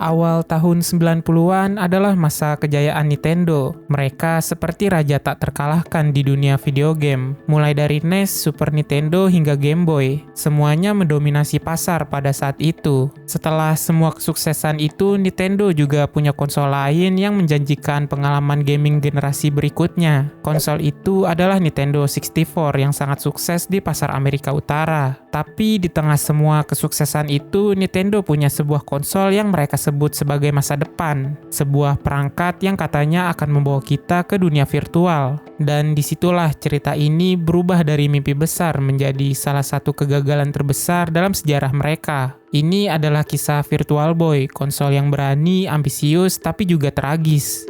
Awal tahun 90-an adalah masa kejayaan Nintendo. Mereka seperti raja tak terkalahkan di dunia video game. Mulai dari NES, Super Nintendo, hingga Game Boy. Semuanya mendominasi pasar pada saat itu. Setelah semua kesuksesan itu, Nintendo juga punya konsol lain yang menjanjikan pengalaman gaming generasi berikutnya. Konsol itu adalah Nintendo 64 yang sangat sukses di pasar Amerika Utara. Tapi di tengah semua kesuksesan itu, Nintendo punya sebuah konsol yang mereka sebut sebagai masa depan, sebuah perangkat yang katanya akan membawa kita ke dunia virtual. Dan disitulah cerita ini berubah dari mimpi besar menjadi salah satu kegagalan terbesar dalam sejarah mereka. Ini adalah kisah Virtual Boy, konsol yang berani, ambisius, tapi juga tragis.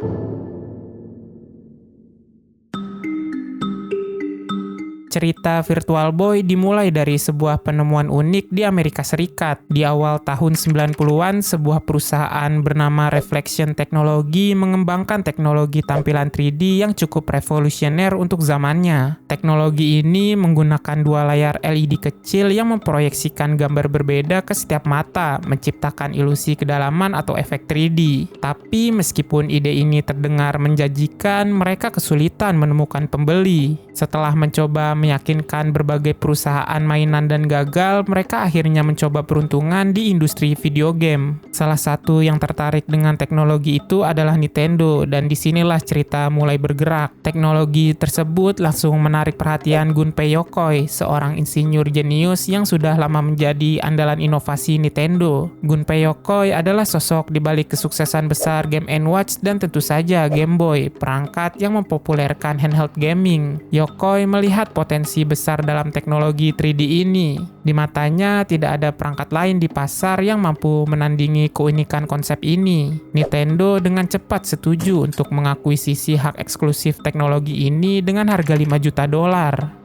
Cerita Virtual Boy dimulai dari sebuah penemuan unik di Amerika Serikat. Di awal tahun 90-an, sebuah perusahaan bernama Reflection Technology mengembangkan teknologi tampilan 3D yang cukup revolusioner untuk zamannya. Teknologi ini menggunakan dua layar LED kecil yang memproyeksikan gambar berbeda ke setiap mata, menciptakan ilusi kedalaman atau efek 3D. Tapi meskipun ide ini terdengar menjanjikan, mereka kesulitan menemukan pembeli. Setelah mencoba meyakinkan berbagai perusahaan mainan dan gagal, mereka akhirnya mencoba peruntungan di industri video game. Salah satu yang tertarik dengan teknologi itu adalah Nintendo, dan disinilah cerita mulai bergerak. Teknologi tersebut langsung menarik perhatian Gunpei Yokoi, seorang insinyur jenius yang sudah lama menjadi andalan inovasi Nintendo. Gunpei Yokoi adalah sosok di balik kesuksesan besar Game & Watch dan tentu saja Game Boy, perangkat yang mempopulerkan handheld gaming. Yokoi melihat potensi besar dalam teknologi 3D ini. Di matanya tidak ada perangkat lain di pasar yang mampu menandingi keunikan konsep ini. Nintendo dengan cepat setuju untuk mengakuisisi hak eksklusif teknologi ini dengan harga $5 juta.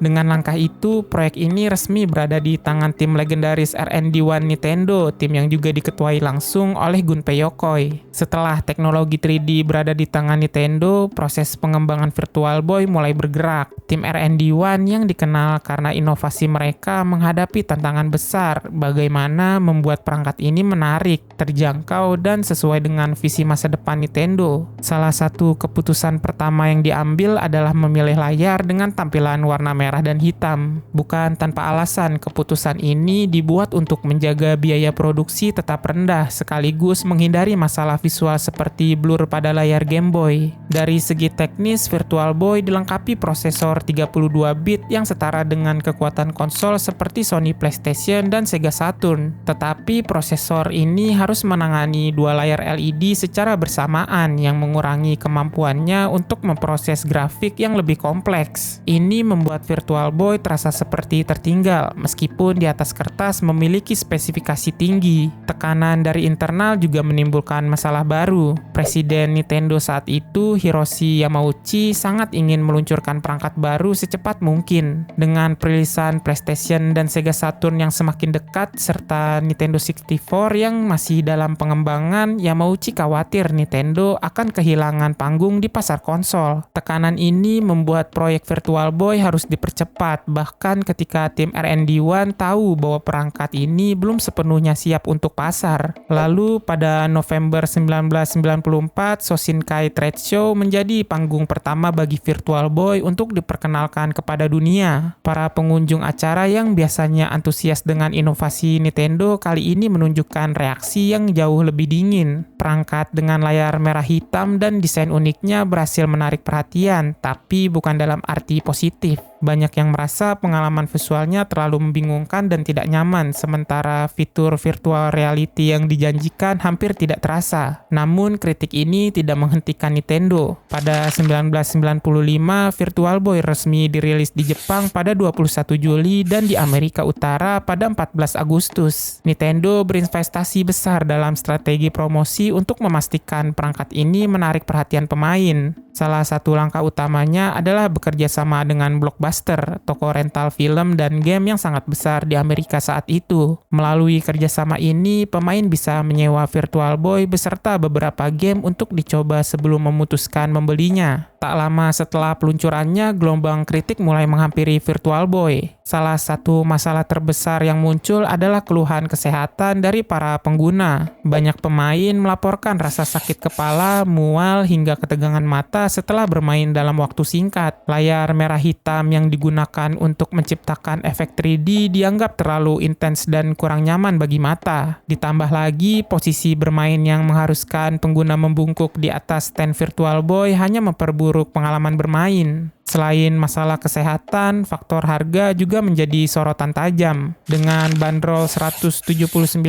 Dengan langkah itu, proyek ini resmi berada di tangan tim legendaris R&D1 Nintendo, tim yang juga diketuai langsung oleh Gunpei Yokoi. Setelah teknologi 3D berada di tangan Nintendo, proses pengembangan Virtual Boy mulai bergerak. Tim R&D1 yang dikenal karena inovasi mereka menghadapi tantangan besar, bagaimana membuat perangkat ini menarik, terjangkau, dan sesuai dengan visi masa depan Nintendo. Salah satu keputusan pertama yang diambil adalah memilih layar dengan tampilan warna merah dan hitam. Bukan tanpa alasan, keputusan ini dibuat untuk menjaga biaya produksi tetap rendah, sekaligus menghindari masalah visual seperti blur pada layar Game Boy. Dari segi teknis, Virtual Boy dilengkapi prosesor 32-bit yang setara dengan kekuatan konsol seperti Sony PlayStation dan Sega Saturn. Tetapi prosesor ini harus menangani dua layar LED secara bersamaan yang mengurangi kemampuannya untuk memproses grafik yang lebih kompleks. Ini membuat Virtual Boy terasa seperti tertinggal, meskipun di atas kertas memiliki spesifikasi tinggi. Tekanan dari internal juga menimbulkan masalah baru. Presiden Nintendo saat itu, Hiroshi Yamauchi, sangat ingin meluncurkan perangkat baru secepat mungkin. Dengan perilisan PlayStation dan Sega Saturn yang semakin dekat, serta Nintendo 64 yang masih dalam pengembangan, Yamauchi khawatir Nintendo akan kehilangan panggung di pasar konsol. Tekanan ini membuat proyek Virtual Boy harus dipercepat, bahkan ketika tim R&D1 tahu bahwa perangkat ini belum sepenuhnya siap untuk pasar. Lalu pada November 1994, Shoshinkai Trade Show menjadi panggung pertama bagi Virtual Boy untuk diperkenalkan kepada dunia. Para pengunjung acara yang biasanya antusias dengan inovasi Nintendo kali ini menunjukkan reaksi yang jauh lebih dingin. Perangkat dengan layar merah hitam dan desain uniknya berhasil menarik perhatian, tapi bukan dalam arti positif. Banyak yang merasa pengalaman visualnya terlalu membingungkan dan tidak nyaman, sementara fitur virtual reality yang dijanjikan hampir tidak terasa. Namun, kritik ini tidak menghentikan Nintendo. Pada 1995, Virtual Boy resmi dirilis di Jepang pada 21 Juli dan di Amerika Utara pada 14 Agustus. Nintendo berinvestasi besar dalam strategi promosi untuk memastikan perangkat ini menarik perhatian pemain. Salah satu langkah utamanya adalah bekerja sama dengan Blockbuster, toko rental film dan game yang sangat besar di Amerika saat itu. Melalui kerjasama ini, pemain bisa menyewa Virtual Boy beserta beberapa game untuk dicoba sebelum memutuskan membelinya. Tak lama setelah peluncurannya, gelombang kritik mulai menghampiri Virtual Boy. Salah satu masalah terbesar yang muncul adalah keluhan kesehatan dari para pengguna. Banyak pemain melaporkan rasa sakit kepala, mual, hingga ketegangan mata setelah bermain dalam waktu singkat. Layar merah hitam yang digunakan untuk menciptakan efek 3D dianggap terlalu intens dan kurang nyaman bagi mata. Ditambah lagi, posisi bermain yang mengharuskan pengguna membungkuk di atas stand Virtual Boy hanya memperburuk pengalaman bermain. Selain masalah kesehatan, faktor harga juga menjadi sorotan tajam. Dengan bandrol $179,95,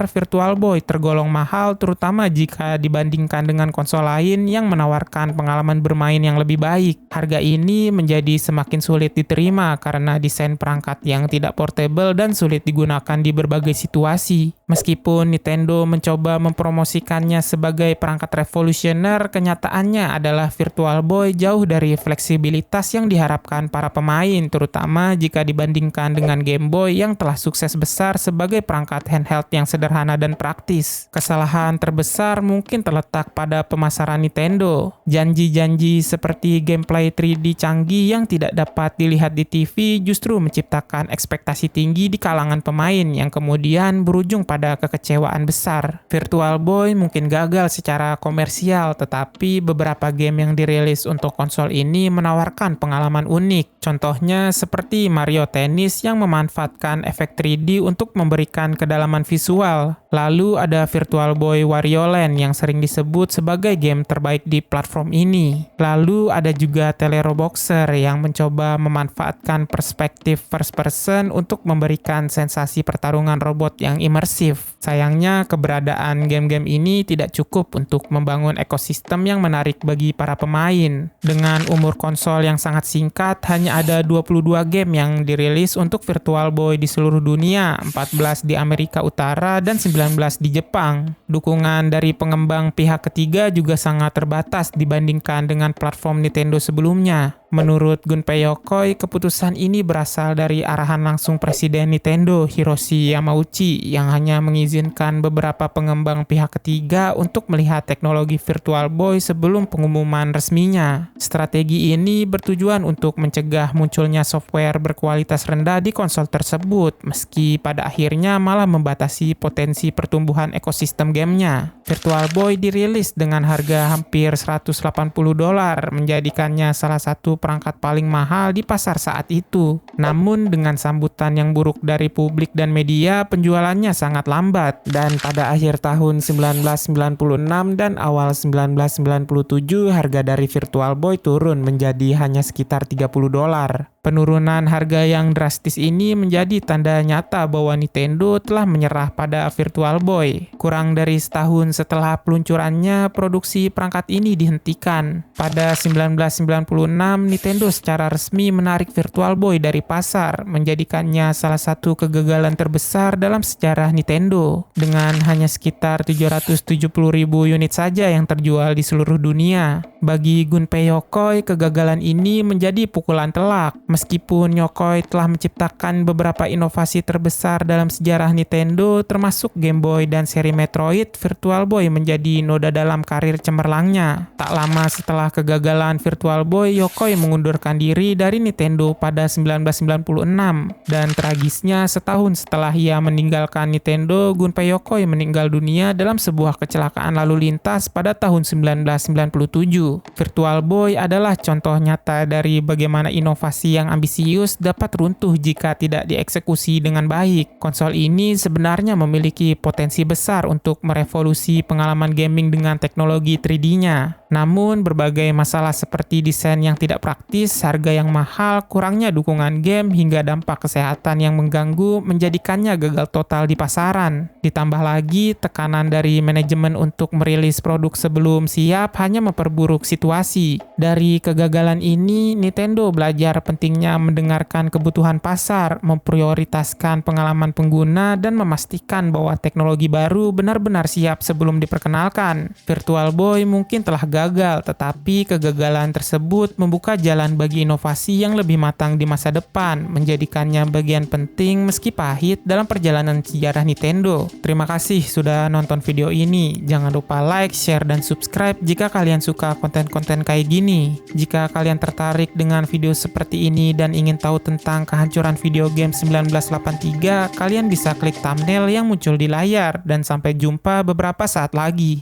Virtual Boy tergolong mahal terutama jika dibandingkan dengan konsol lain yang menawarkan pengalaman bermain yang lebih baik. Harga ini menjadi semakin sulit diterima karena desain perangkat yang tidak portable dan sulit digunakan di berbagai situasi. Meskipun Nintendo mencoba mempromosikannya sebagai perangkat revolusioner, kenyataannya adalah Virtual Boy jauh dari fleksibilitas yang diharapkan para pemain, terutama jika dibandingkan dengan Game Boy yang telah sukses besar sebagai perangkat handheld yang sederhana dan praktis. Kesalahan terbesar mungkin terletak pada pemasaran Nintendo. Janji-janji seperti gameplay 3D canggih yang tidak dapat dilihat di TV justru menciptakan ekspektasi tinggi di kalangan pemain yang kemudian berujung pada kekecewaan besar. Virtual Boy mungkin gagal secara komersial, tetapi beberapa game yang dirilis untuk konsol ini menawarkan pengalaman unik. Contohnya seperti Mario Tennis yang memanfaatkan efek 3D untuk memberikan kedalaman visual. Lalu ada Virtual Boy Wario Land yang sering disebut sebagai game terbaik di platform ini. Lalu ada juga Telero Boxer yang mencoba memanfaatkan perspektif first person untuk memberikan sensasi pertarungan robot yang imersif. Sayangnya, keberadaan game-game ini tidak cukup untuk membangun ekosistem yang menarik bagi para pemain. Dengan umur konsol yang sangat singkat, hanya ada 22 game yang dirilis untuk Virtual Boy di seluruh dunia, 14 di Amerika Utara dan 19 di Jepang. Dukungan dari pengembang pihak ketiga juga sangat terbatas dibandingkan dengan platform Nintendo sebelumnya. Menurut Gunpei Yokoi, keputusan ini berasal dari arahan langsung Presiden Nintendo, Hiroshi Yamauchi, yang hanya mengizinkan beberapa pengembang pihak ketiga untuk melihat teknologi Virtual Boy sebelum pengumuman resminya. Strategi ini bertujuan untuk mencegah munculnya software berkualitas rendah di konsol tersebut, meski pada akhirnya malah membatasi potensi pertumbuhan ekosistem gamenya. Virtual Boy dirilis dengan harga hampir $180, menjadikannya salah satu perangkat paling mahal di pasar saat itu. Namun dengan sambutan yang buruk dari publik dan media, penjualannya sangat lambat, dan pada akhir tahun 1996 dan awal 1997 harga dari Virtual Boy turun menjadi hanya sekitar $30. Penurunan harga yang drastis ini menjadi tanda nyata bahwa Nintendo telah menyerah pada Virtual Boy. Kurang dari setahun setelah peluncurannya, produksi perangkat ini dihentikan. Pada 1996, Nintendo secara resmi menarik Virtual Boy dari pasar, menjadikannya salah satu kegagalan terbesar dalam sejarah Nintendo. Dengan hanya sekitar 770.000 unit saja yang terjual di seluruh dunia. Bagi Gunpei Yokoi, kegagalan ini menjadi pukulan telak. Meskipun Yokoi telah menciptakan beberapa inovasi terbesar dalam sejarah Nintendo, termasuk Game Boy dan seri Metroid, Virtual Boy menjadi noda dalam karir cemerlangnya. Tak lama setelah kegagalan Virtual Boy, Yokoi mengundurkan diri dari Nintendo pada 1996. Dan tragisnya, setahun setelah ia meninggalkan Nintendo, Gunpei Yokoi meninggal dunia dalam sebuah kecelakaan lalu lintas pada tahun 1997. Virtual Boy adalah contoh nyata dari bagaimana inovasi yang ambisius dapat runtuh jika tidak dieksekusi dengan baik. Konsol ini sebenarnya memiliki potensi besar untuk merevolusi pengalaman gaming dengan teknologi 3D-nya. Namun, berbagai masalah seperti desain yang tidak praktis, harga yang mahal, kurangnya dukungan game, hingga dampak kesehatan yang mengganggu menjadikannya gagal total di pasaran. Ditambah lagi, tekanan dari manajemen untuk merilis produk sebelum siap hanya memperburuk situasi. Dari kegagalan ini, Nintendo belajar pentingnya mendengarkan kebutuhan pasar, memprioritaskan pengalaman pengguna, dan memastikan bahwa teknologi baru benar-benar siap sebelum diperkenalkan. Virtual Boy mungkin telah gagal, tetapi kegagalan tersebut membuka jalan bagi inovasi yang lebih matang di masa depan, menjadikannya bagian penting meski pahit dalam perjalanan sejarah Nintendo. Terima kasih sudah nonton video ini. Jangan lupa like, share, dan subscribe jika kalian suka konten-konten kayak gini. Jika kalian tertarik dengan video seperti ini dan ingin tahu tentang kehancuran video game 1983, kalian bisa klik thumbnail yang muncul di layar. Dan sampai jumpa beberapa saat lagi.